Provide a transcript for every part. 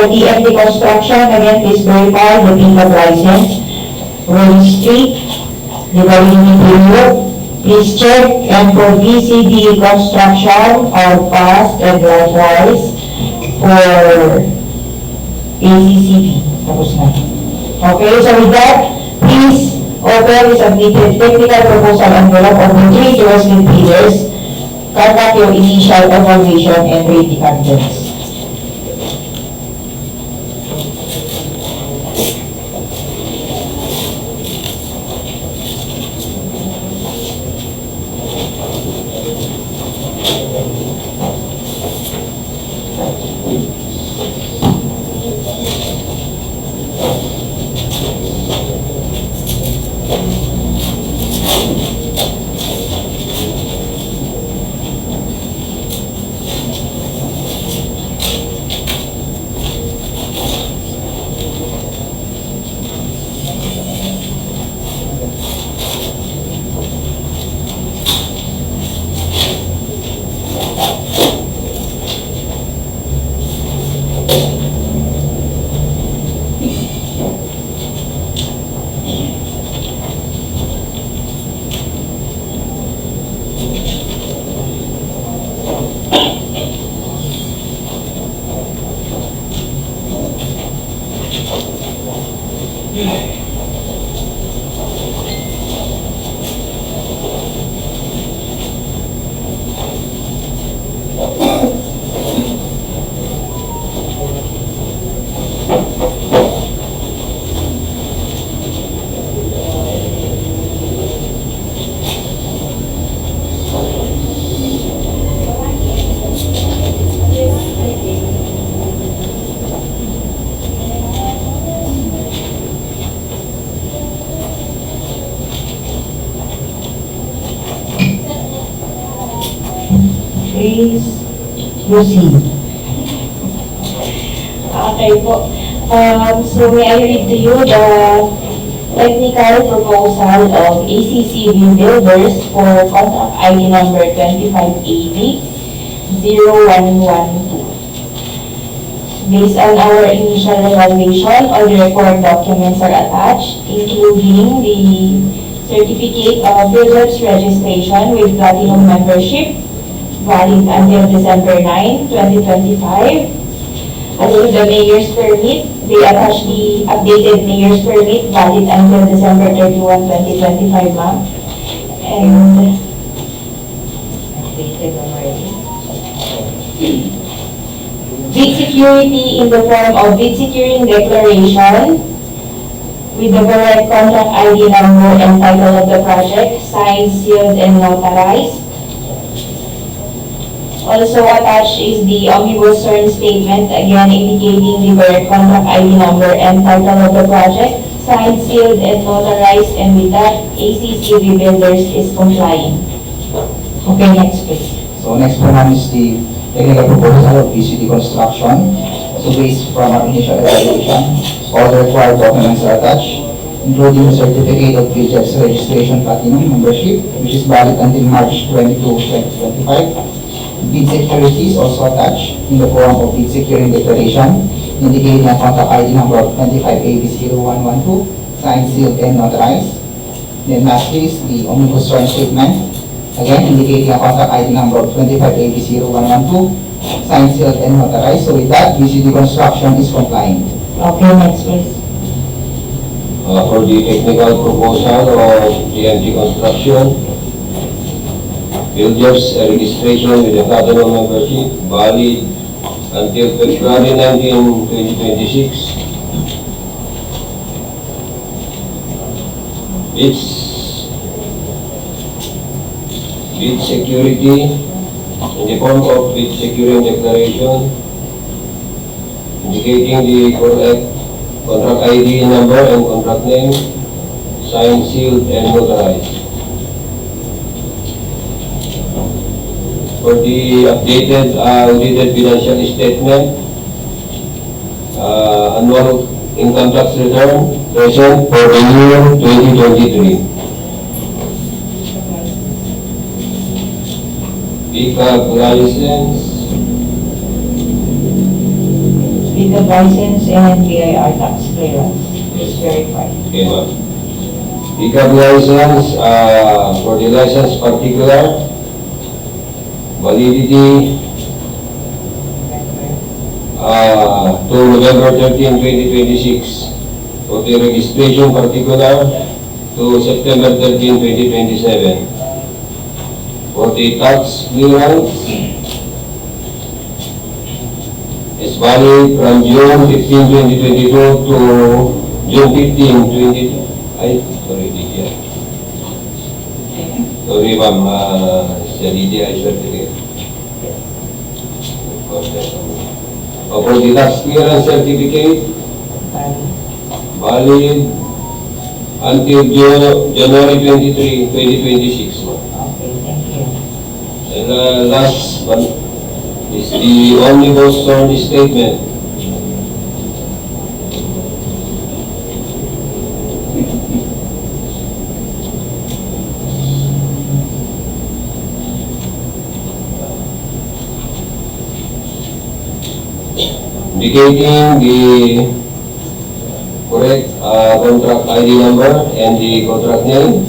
For TFT Construction, again, please verify the PICAP license, registry, the validity period. Please check, and for VCD Construction or passed, and likewise for ACCP. Tapos na. Okay, so with that, please open the submitted technical proposal envelope of the 3 Jocelyn Peters. Conduct your initial evaluation and rate the contents. Please proceed. Okay po. So may I read to you the technical proposal of ACC Builders for contract ID number 2580-0112. Based on our initial evaluation, all the required documents are attached, including the certificate of builders registration with platinum membership, valid until December 9, 2025. Also, the mayor's permit, they attach the updated mayor's permit, valid until December 31, 2025, ma'am. And Updated already. bid security in the form of bid securing declaration with the correct contract ID number and title of the project, signed, sealed, and notarized. Also attached is the omnibus term statement, again indicating the correct contract ID number and title of the project, signed, sealed, and notarized, and with that, ACCB Builders is complying. Okay, next please. So next po namin is the technical proposal of VCD construction. So based from our initial evaluation, all the required documents are attached, including the certificate of PHF's registration platinum membership, which is valid until March 22, 2025. Bid security is also attached in the form of bid securing declaration, indicating a contract ID number of 25AB0112, signed, sealed, and notarized. Then lastly is the omnibus term statement, again indicating a contract ID number of 25AB0112, signed, sealed, and notarized. So with that, VCD construction is compliant. Okay, next please. For the technical proposal of GMT Construction, Builders registration with the platinum membership, valid until February 19, 2026. Bid security in the form of bid securing declaration, indicating the correct contract ID number and contract name, signed, sealed, and notarized. For the updated audited financial statement, annual income tax return present for the year 2023. PICAP license, the license and BIR tax clearance is verified. Okay, ma'am. Pickup license, for the license particular, validity to November 13, 2026. For the registration particular, to September 13, 2027. For the tax clearance, is valid from June 15, 2022 to June 15, 20... sorry, DTI. Sorry, ma'am, sa DTI certificate. For the tax clearance certificate, valid until January 23, 2026. Okay, thank you. And last one is the omnibus sworn statement. Indicating the correct contract ID number and the contract name,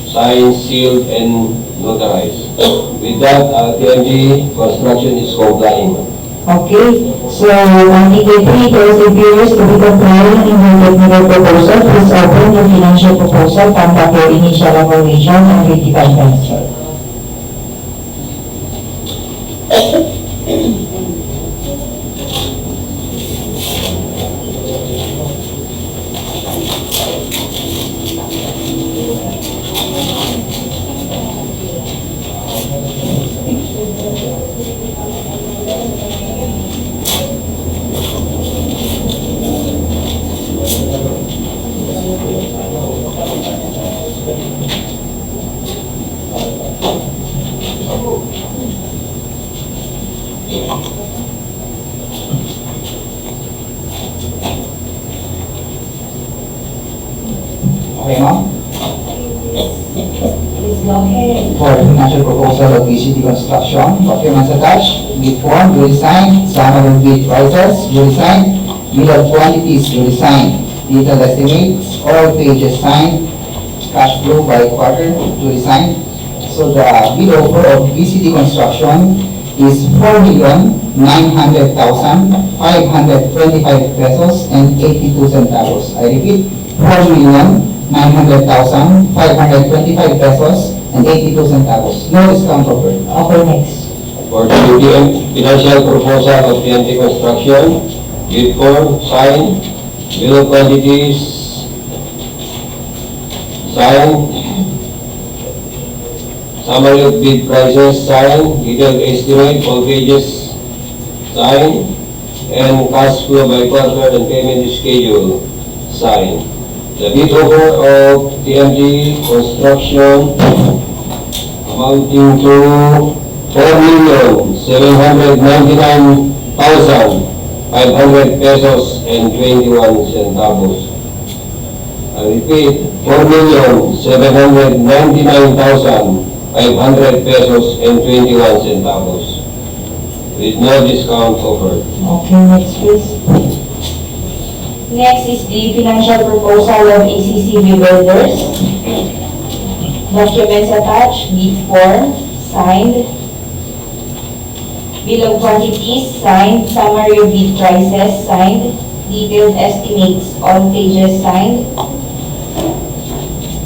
signed, sealed, and notarized. With that, TMG Construction is complying. Okay, so immediately those reviewers to be complying in the technical proposal, please open the financial proposal, conduct your initial evaluation and critical answer. Okay, ma'am? Please go ahead. For the financial proposal of BCD Construction, documents attached, bid form, duly signed, summary of bid prices, duly signed, bill of quantities, duly signed, detailed estimates, all pages signed, cash flow by quarter, duly signed. So the bid offer of BCD Construction is 4,900,525 pesos and 82 centavos. I repeat, 4,900,525 pesos and 82 centavos. No discount offered. Okay, next. For the financial proposal of TNT Construction, bid form, signed, bill of quantities, signed, summary of bid prices, signed, detailed estimate, all pages, signed, and cash flow by quarter and payment schedule, signed. The bid offer of TMG Construction amounting to 4,799,500 pesos and 21 centavos. I repeat, 4,799,500 pesos and 21 centavos. With no discount offered. Okay, next please. Next is the financial proposal of ACCB Builders. Documents attached, bid form, signed, bill of quantities, signed, summary of bid prices, signed, detailed estimates, all pages signed,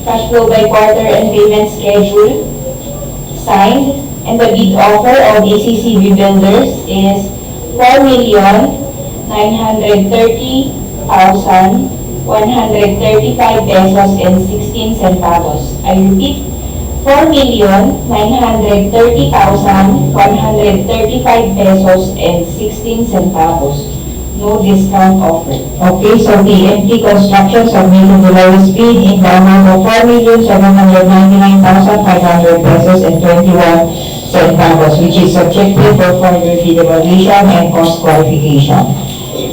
cash flow by quarter and payment schedule, signed, and the bid offer of ACCB Builders is 4,930,135 pesos and 16 centavos. I repeat, 4,930,135 pesos and 16 centavos. No discount offered. Okay, so TNT Construction submitted the lowest bid in the amount of 4,799,500 pesos and 21 centavos, which is subjected for further bid evaluation and cost qualification.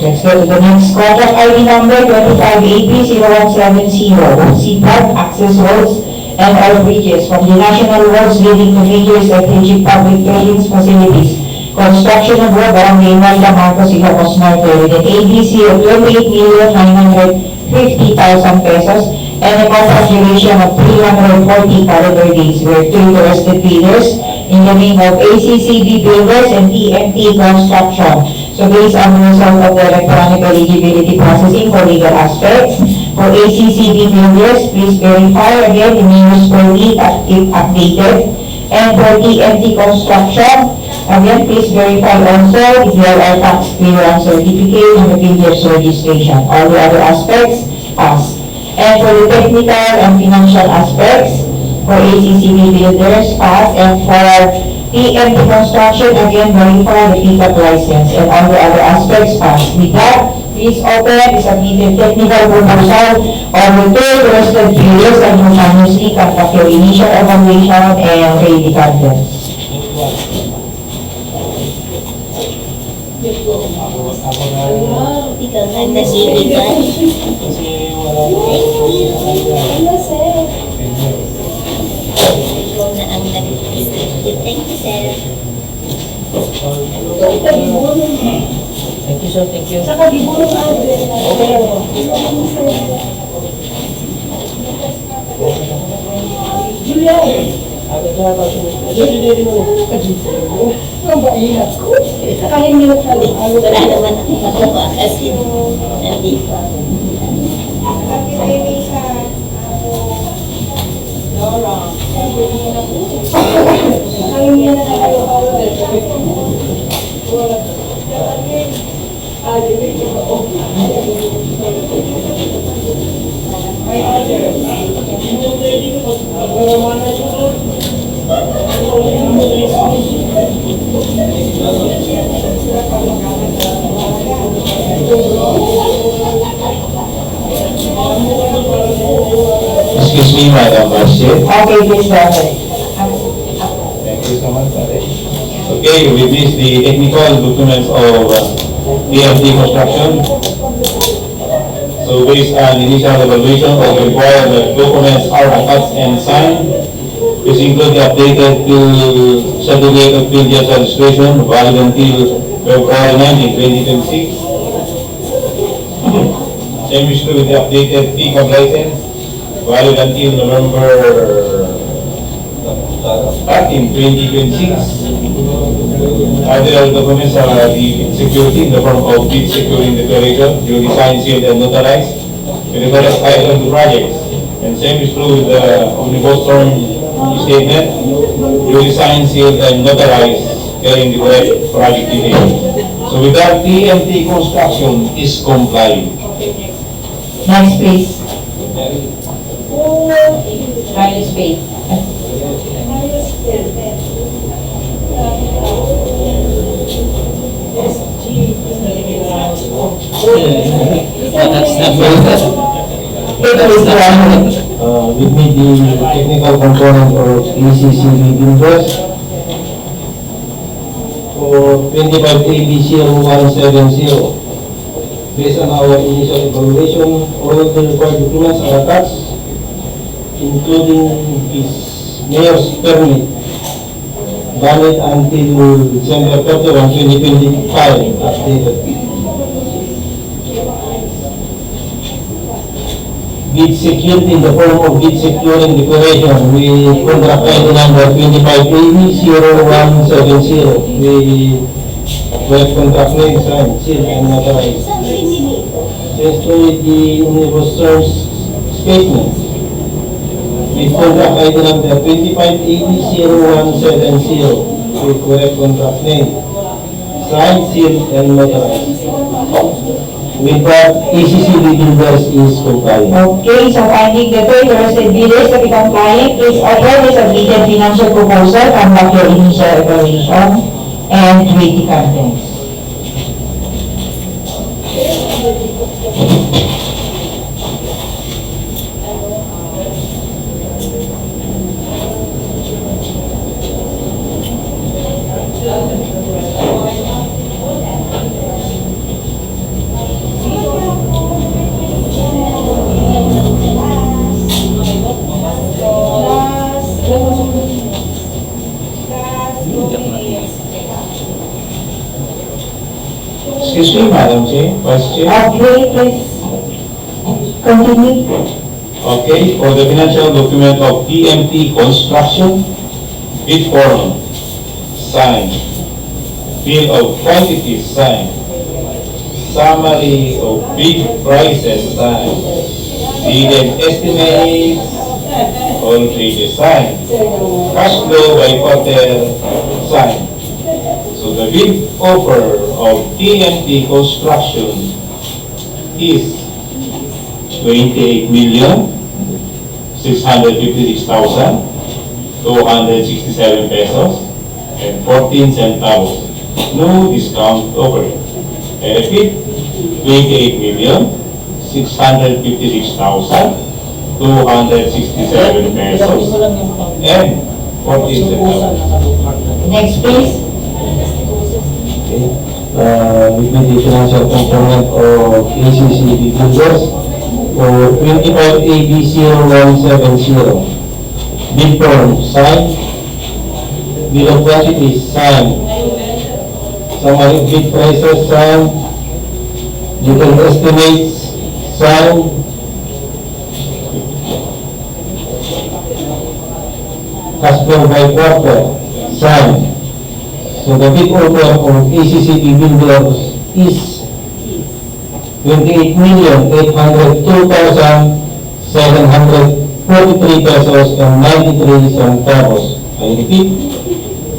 Let's go to the next contract ID number 25AP0170, CPAC Access Roads and all bridges from the national roads leading to major strategic public buildings facilities construction of road Barangay Malda Marcos, Ilocos Norte, with an ABC of 28,950,000 pesos and a contract duration of 340 calendar days with two interested bidders in the name of ACCB Builders and TMT Construction. So based on the result of the electronic eligibility processing for legal aspects, for ACCB Builders, please verify again the name is fully updated. And for TMT Construction, again, please verify also the DLR tax clearance certificate and the builder's registration. All the other aspects, pass. And for the technical and financial aspects, for ACCB Builders, pass. And for TMT Construction, again, verify the pickup license. And all the other aspects, pass. With that, please open the submitted technical proposal or the two interested builders and unanimously conduct your initial evaluation and ready contents. Ikaw na nag-iiwan. Ikaw na ang nag-iiwan. Thank you, sir. Thank you, sir. Thank you. Saka di mo lang Julia! Ang bainak ko. Saka hindi na talo. Wala naman akong magawa kasi nandito ako. Excuse me, Madam Vice Chair. Okay, please go ahead. Thank you so much, Ate. Okay, with this, the technical documents of TMT Construction. So based on initial evaluation of required documents are attached and signed. This includes the updated to certificate of builders registration valid until February 19, 2026. Same is true with the updated pickup license valid until November 13, 2026. Other documents are the security in the form of bid securing declaration, duly signed, sealed, and notarized with the correct title of the projects. And same is true with the omnibus term statement, duly signed, sealed, and notarized, carrying the correct project details. So with that, TMT Construction is compliant. Next, please. Minus space. With me the technical component of ACCB Builders for 25 ABC0170. Based on our initial evaluation, all of the required documents are attached, including his mayor's permit, valid until December 31, 2025, updated. Bid secured in the form of bid securing declaration with contract ID number 2580-0170 with contract name signed, sealed, and notarized. Just with the omnibus terms statement with contract ID number 2580-0170 with correct contract name, signed, sealed, and notarized. With that, ACCB Builders is compliant. Okay, so finding the two interested bidders to be compliant, please open the submitted financial proposal, conduct your initial evaluation, and read the contents. Madam Chair, Vice Chair. Okay, please continue. Okay, for the financial document of TMT Construction, bid form, signed. Bill of quantities, signed. Summary of bid prices, signed. Bidded estimates, all pages signed. Cash flow by quarter, signed. So the bid offer of TMT Construction is 28,656,267 pesos and 14 centavos. No discount offer. I repeat, 28,656,267 pesos and 14 centavos. Next, please. With the financial component of ACCB Builders for 25 AB0170. Bid form signed. Bill of quantities signed. Summary of bid prices signed. Detailed estimates signed. Cash flow by quarter signed. So the bid order of ACCB Builders is 28,802,743 pesos and 93 centavos. I repeat,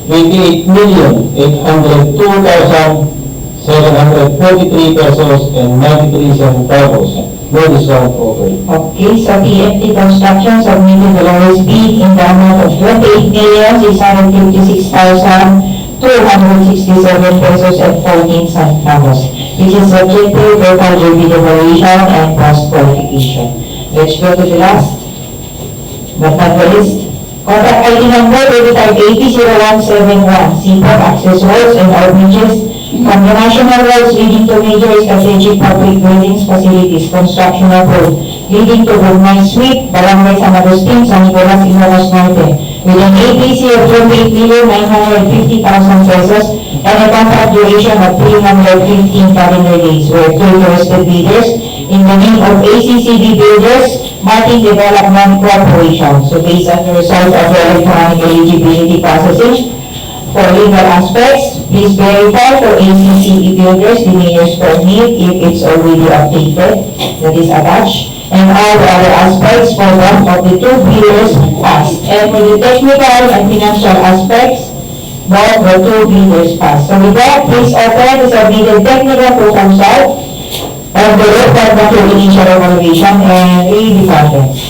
28,802,743 pesos and 93 centavos. No discount offered. Okay, so TMT Construction submitted the lowest bid in the amount of 28,656,267 pesos and 14 centavos, which is subject to local review evaluation and cost qualification. Let's go to the last, but not the least. Contract ID number 2580-0171, CPAP access roads and outreaches from the national roads leading to major strategic public buildings, facilities, construction of road leading to Bugmay Street, Barangay San Agustin, San Nicolas, Ilocos Norte, with an APC of 28,950,000 pesos and a contract duration of 315 calendar days, where two interested bidders in the name of ACCB Builders, Martin Development Corporation. So based on the result of the electronic eligibility processing for legal aspects, please verify for ACCB Builders the mayor's permit if it's already updated, that is attached, and all the other aspects for one of the two bidders passed. And for the technical and financial aspects, both the two bidders passed. So with that, please open the submitted technical proposal of the road project initial evaluation and departments.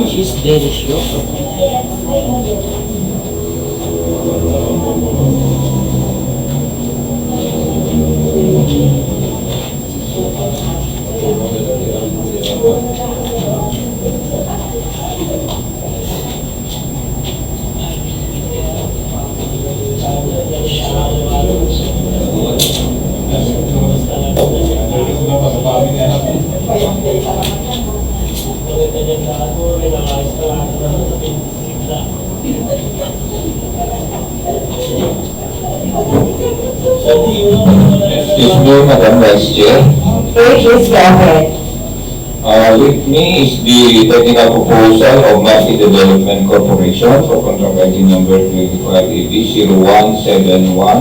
She's very sure. Excuse me, Madam Vice Chair. Okay, please go ahead. With me is the technical proposal of Martin Development Corporation for contract ID number 25AB0171.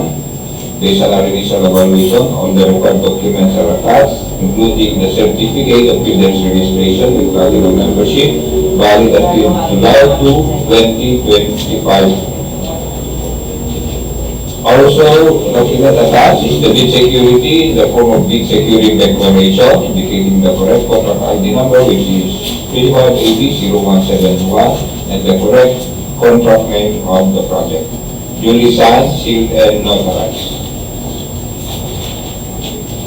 Based on our initial evaluation, all the required documents are attached, including the certificate of builders registration with valid of membership, valid until July 2, 2025. Also, document attached is the bid security in the form of bid securing declaration indicating the correct contract ID number, which is 3580-0171, and the correct contract name of the project. Duly signed, sealed, and notarized.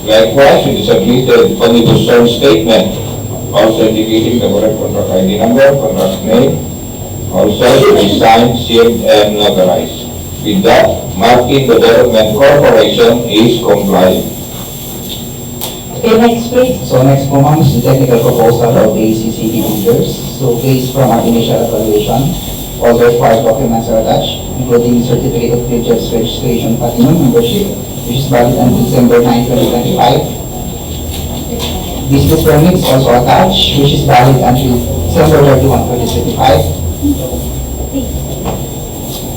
Likewise, we submitted omnibus term statement, also indicating the correct contract ID number, contract name, also duly signed, sealed, and notarized. With that, Martin Development Corporation is compliant. Okay, next please. So next po ma'am is the technical proposal of ACCB builders. So based from our initial evaluation, all the required documents are attached, including certificate of purchase registration platinum membership, which is valid until December 9, 2025. Business permits also attached, which is valid until December 31, 2025.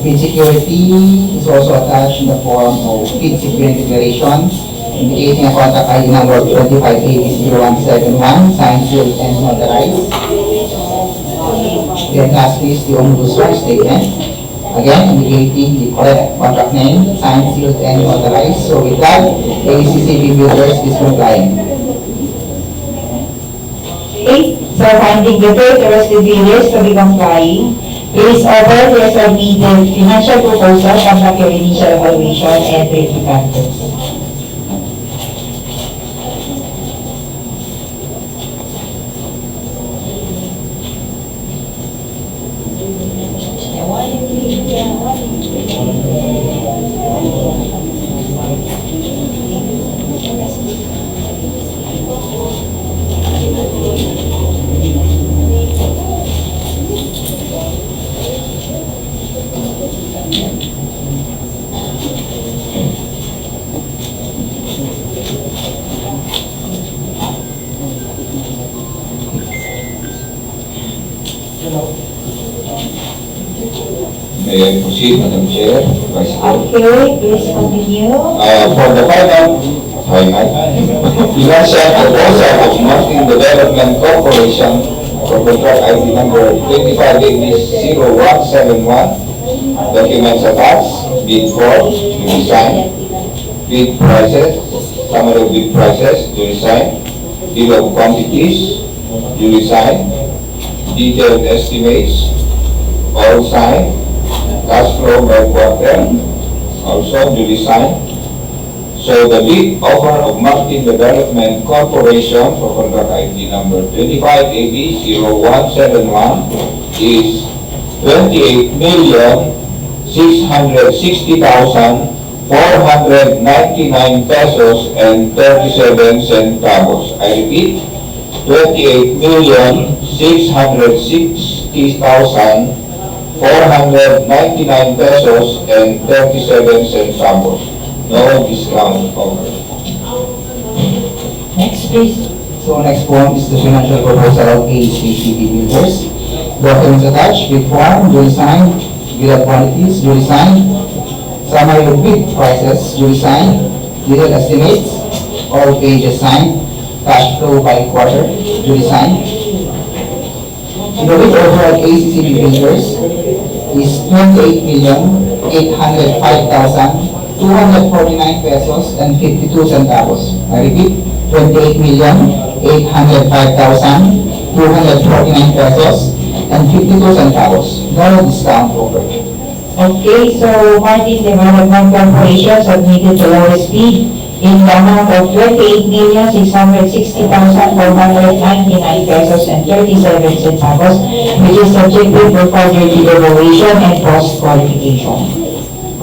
Bid security is also attached in the form of bid security declaration, indicating a contract ID number of 2580-0171, signed, sealed, and notarized. Then lastly is the omnibus term statement, again indicating the correct contract name, signed, sealed, and notarized. So with that, ACCB Builders is compliant. Okay, so finding the third arrested bidders to be complying, please order the submitted financial proposal from your initial evaluation and rating factors. May I proceed, Madam Chair, Vice Chair? Okay, please continue. For the final financial proposal of Martin Development Corporation for contract ID number 2580-0171, documents attached, bid form, duly signed, bid prices, summary of bid prices, duly signed, bill of quantities, duly signed, detailed estimates, all signed, cash flow by quarter, also duly signed. So the bid offer of Martin Development Corporation for contract ID number 2580-0171 is 28,660,499 pesos and 37 centavos. I repeat, 28,660,499 pesos and 37 centavos. No discount offered. Next, please. So next one is the financial proposal of ACCB Builders. Documents attached, bid form, duly signed, bill of quantities, duly signed, summary of bid prices, duly signed, detailed estimates, all pages signed, cash flow by quarter, duly signed. The bid offer of ACCB Builders is 28,805,249 pesos and 52 centavos. I repeat, 28,805,249 pesos and 52 centavos. No discount offered. Okay, so Martin Development Corporation submitted the lowest bid in the amount of 28,660,499 pesos and 37 centavos, which is subjected for further evaluation and cost qualification.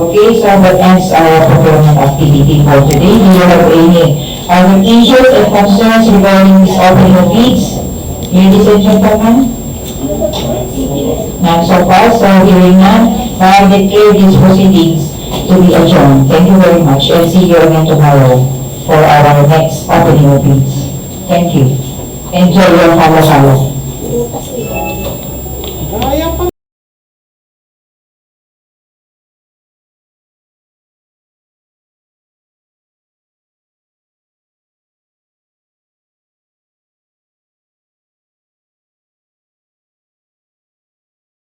Okay, so that ends our procurement activity for today. Do you have any other issues and concerns regarding this opening of bids? Ladies and gentlemen? None so far, so hearing none, I declare these proceedings to be adjourned. Thank you very much, and see you again tomorrow for our next opening of bids. Thank you. Enjoy your halo-halo.